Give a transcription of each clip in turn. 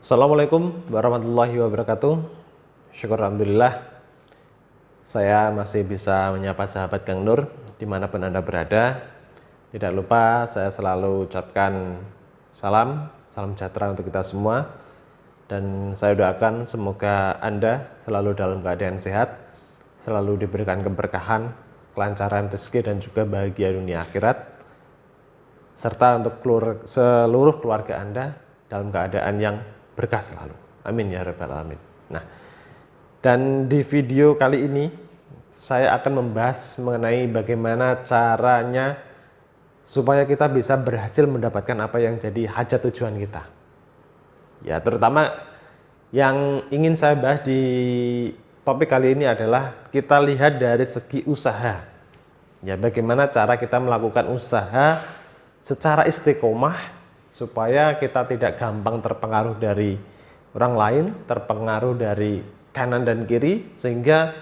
Assalamualaikum warahmatullahi wabarakatuh. Syukur alhamdulillah saya masih bisa menyapa sahabat Kang Nur dimanapun Anda berada. Tidak lupa saya selalu ucapkan salam sejahtera untuk kita semua. Dan saya doakan semoga Anda selalu dalam keadaan sehat, selalu diberikan keberkahan, kelancaran rezeki dan juga bahagia dunia akhirat. Serta untuk seluruh keluarga Anda dalam keadaan yang berkah selalu. Amin ya rabbal alamin. Nah, dan di video kali ini saya akan membahas mengenai bagaimana caranya supaya kita bisa berhasil mendapatkan apa yang jadi hajat tujuan kita. Ya, terutama yang ingin saya bahas di topik kali ini adalah kita lihat dari segi usaha. Ya, bagaimana cara kita melakukan usaha secara istiqomah supaya kita tidak gampang terpengaruh dari orang lain, terpengaruh dari kanan dan kiri, sehingga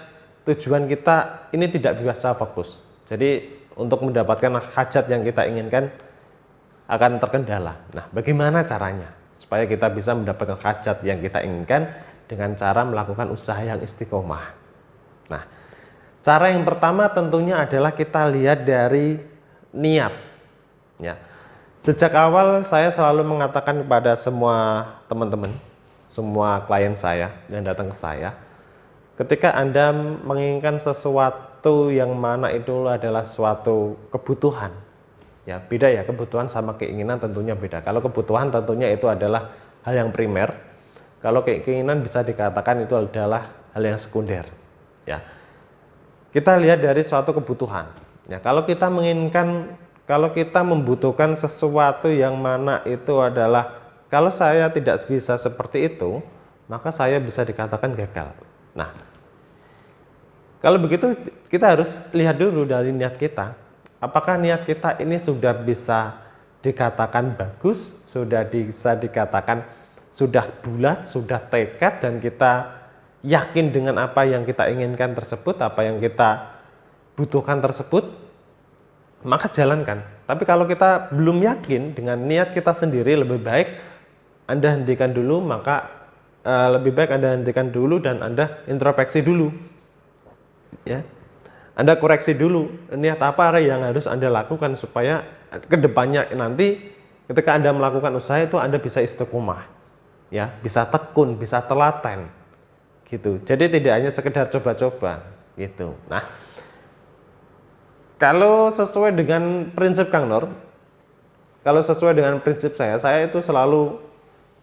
tujuan kita ini tidak bisa fokus. Jadi untuk mendapatkan hajat yang kita inginkan akan terkendala. Nah, bagaimana caranya supaya kita bisa mendapatkan hajat yang kita inginkan dengan cara melakukan usaha yang istiqomah? Nah, cara yang pertama tentunya adalah kita lihat dari niat. Ya. Sejak awal saya selalu mengatakan kepada semua teman-teman, semua klien saya yang datang ke saya, ketika Anda menginginkan sesuatu yang mana itu adalah suatu kebutuhan, ya beda ya, kebutuhan sama keinginan tentunya beda. Kalau kebutuhan tentunya itu adalah hal yang primer, kalau keinginan bisa dikatakan itu adalah hal yang sekunder. Ya, kita lihat dari suatu kebutuhan. Ya, kalau kita membutuhkan sesuatu yang mana itu adalah, kalau saya tidak bisa seperti itu, maka saya bisa dikatakan gagal. Nah, kalau begitu kita harus lihat dulu dari niat kita. Apakah niat kita ini sudah bisa dikatakan bagus, sudah bisa dikatakan sudah bulat, sudah tekad, dan kita yakin dengan apa yang kita inginkan tersebut, apa yang kita butuhkan tersebut, maka jalankan. Tapi kalau kita belum yakin dengan niat kita sendiri, lebih baik Anda hentikan dulu, lebih baik Anda hentikan dulu dan Anda introspeksi dulu. Ya. Anda koreksi dulu niat apa yang harus Anda lakukan supaya kedepannya nanti ketika Anda melakukan usaha itu Anda bisa istiqomah. Ya, bisa tekun, bisa telaten. Gitu. Jadi tidak hanya sekedar coba-coba gitu. Nah, kalau sesuai dengan prinsip Kang Nur, kalau sesuai dengan prinsip saya itu selalu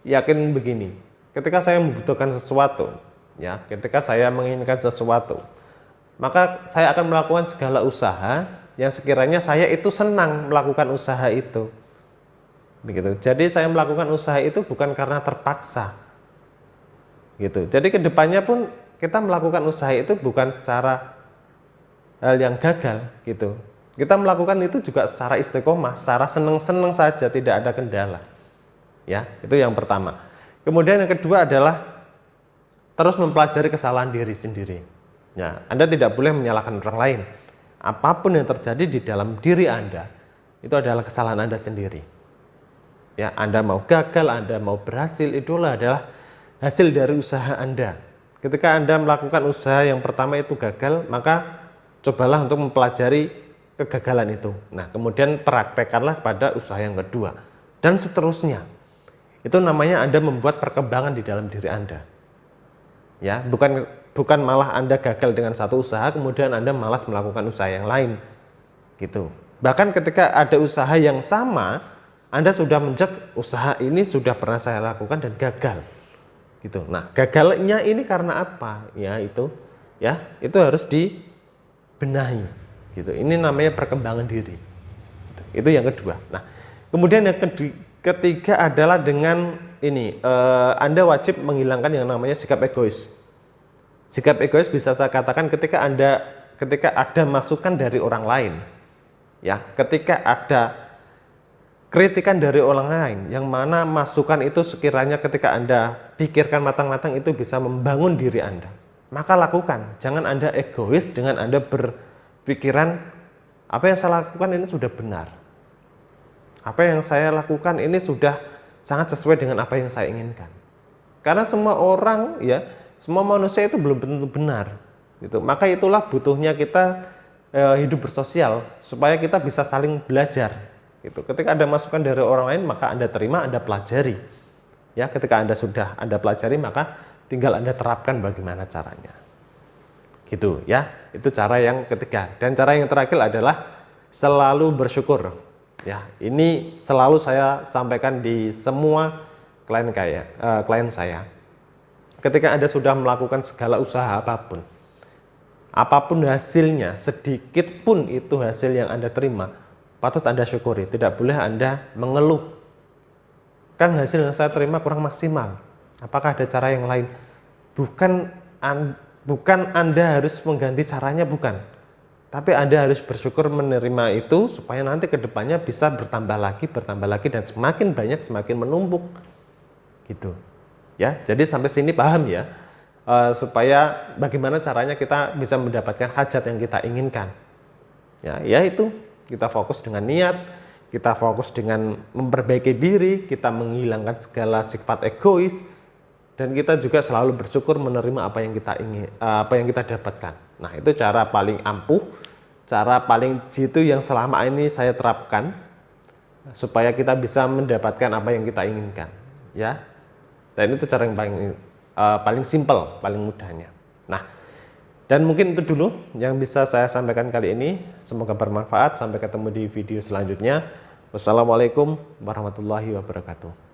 yakin begini. Ketika saya membutuhkan sesuatu, ya, ketika saya menginginkan sesuatu, maka saya akan melakukan segala usaha yang sekiranya saya itu senang melakukan usaha itu. Begitu. Jadi saya melakukan usaha itu bukan karena terpaksa. Gitu. Jadi kedepannya pun kita melakukan usaha itu bukan secara hal yang gagal gitu. Kita melakukan itu juga secara istiqomah, secara seneng-seneng saja, tidak ada kendala. Ya, itu yang pertama. Kemudian yang kedua adalah terus mempelajari kesalahan diri sendiri. Ya, Anda tidak boleh menyalahkan orang lain. Apapun yang terjadi di dalam diri Anda, itu adalah kesalahan Anda sendiri. Ya, Anda mau gagal, Anda mau berhasil, itulah adalah hasil dari usaha Anda. Ketika Anda melakukan usaha yang pertama itu gagal, maka cobalah untuk mempelajari kegagalan itu. Nah, kemudian praktekkanlah pada usaha yang kedua. Dan seterusnya. Itu namanya Anda membuat perkembangan di dalam diri Anda. Ya, bukan malah Anda gagal dengan satu usaha, kemudian Anda malas melakukan usaha yang lain. Gitu. Bahkan ketika ada usaha yang sama, Anda sudah mencek usaha ini sudah pernah saya lakukan dan gagal. Gitu. Nah, gagalnya ini karena apa? Ya, itu harus benahi gitu. Ini namanya perkembangan diri. Itu yang kedua. Nah, kemudian yang ketiga adalah dengan ini Anda wajib menghilangkan yang namanya sikap egois. Sikap egois bisa saya katakan ketika ada masukan dari orang lain, ya, ketika ada kritikan dari orang lain yang mana masukan itu sekiranya ketika Anda pikirkan matang-matang itu bisa membangun diri Anda, maka lakukan. Jangan Anda egois dengan Anda berpikiran apa yang saya lakukan ini sudah benar. Apa yang saya lakukan ini sudah sangat sesuai dengan apa yang saya inginkan. Karena semua orang ya, semua manusia itu belum tentu benar. Gitu. Maka itulah butuhnya kita hidup bersosial supaya kita bisa saling belajar. Gitu. Ketika ada masukan dari orang lain, maka Anda terima, Anda pelajari. Ya, ketika Anda pelajari, maka tinggal Anda terapkan bagaimana caranya. Gitu ya. Itu cara yang ketiga. Dan cara yang terakhir adalah selalu bersyukur. Ya, ini selalu saya sampaikan di semua klien saya. Ketika Anda sudah melakukan segala usaha apapun hasilnya, sedikit pun itu hasil yang Anda terima, patut Anda syukuri. Tidak boleh Anda mengeluh. Kang, hasil yang saya terima kurang maksimal. Apakah ada cara yang lain? Bukan Anda harus mengganti caranya, bukan. Tapi Anda harus bersyukur menerima itu supaya nanti ke depannya bisa bertambah lagi dan semakin banyak, semakin menumpuk. Gitu. Ya, jadi sampai sini paham ya. Supaya bagaimana caranya kita bisa mendapatkan hajat yang kita inginkan. Ya, yaitu kita fokus dengan niat, kita fokus dengan memperbaiki diri, kita menghilangkan segala sifat egois, dan kita juga selalu bersyukur menerima apa yang kita dapatkan. Nah, itu cara paling ampuh, cara paling jitu yang selama ini saya terapkan supaya kita bisa mendapatkan apa yang kita inginkan, ya. Dan itu cara yang paling simpel, paling mudahnya. Nah, dan mungkin itu dulu yang bisa saya sampaikan kali ini. Semoga bermanfaat. Sampai ketemu di video selanjutnya. Wassalamualaikum warahmatullahi wabarakatuh.